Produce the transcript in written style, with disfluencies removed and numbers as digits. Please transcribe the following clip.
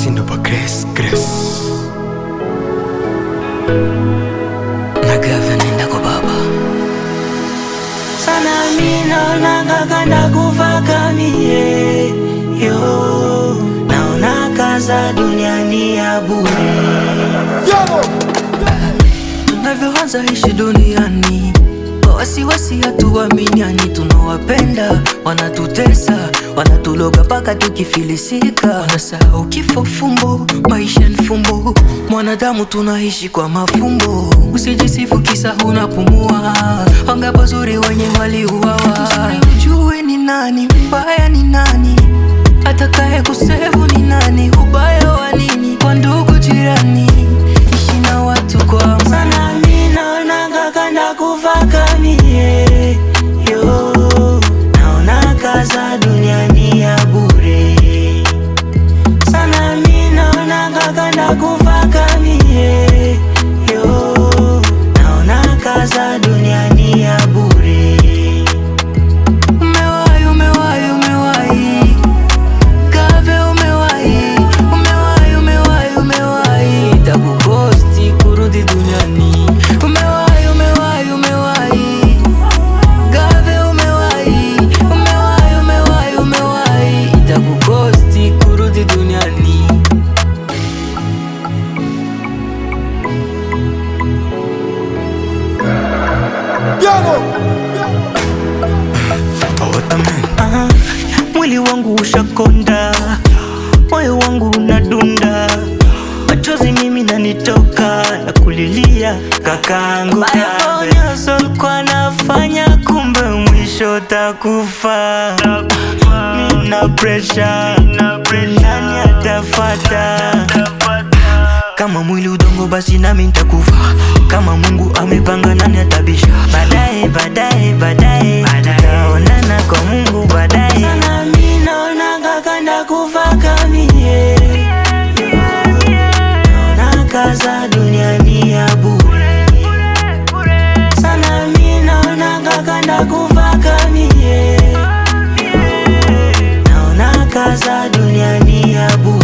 haciendo pa' Cres. Nagava nenda kwa baba. Sana naona kakanda kufa kamie yo, naona kaza duniani ya bure. Tunavyoanza ishi duniani kwa wasiwasi, hatuaminiani. Tunawapenda wanatutesa, wanatuloga paka tukifilisika. Wanasahau kifo fumbo, maisha ni fumbo, mwanadamu tunaishi kwa mafumbo. Usijisifu kisa unapumua, wangapo zuri wenye waliuawa. Usimjue ni nani, mbaya ni nani, atakaye kusevu ni nani, ubaya wa nini kwa ndugu jirani. Ishi na watu kwa amani. Kakanda kufa kamie yo, naona kaza duniani ya bure. Sana mi naona kakanda kufa kamie yo, naona kaza duniani ya bure. Umewahi, umewahi, umewahi Kave, umewahi, umewahi, umewahi, umewahi itakukosti kurudi duniani. Mwili wangu ushakonda, moyo wangu unadunda, machozi mimi nanitoka na kulilia kakangu. Kwa nafanya kumbe mwisho takufa. Nina pressure, nani atafata? Kama mwili udongo basi nami nitakufa. Kama Mungu amepanga nani atabisha? Baadaye tutaonana kwa Mungu baadaye. Sana mimi naona kakanda kufa kamie, naona kaza duniani ya bure. Sana mimi naona kakanda kufa kamie, naona kaza duniani ya bure.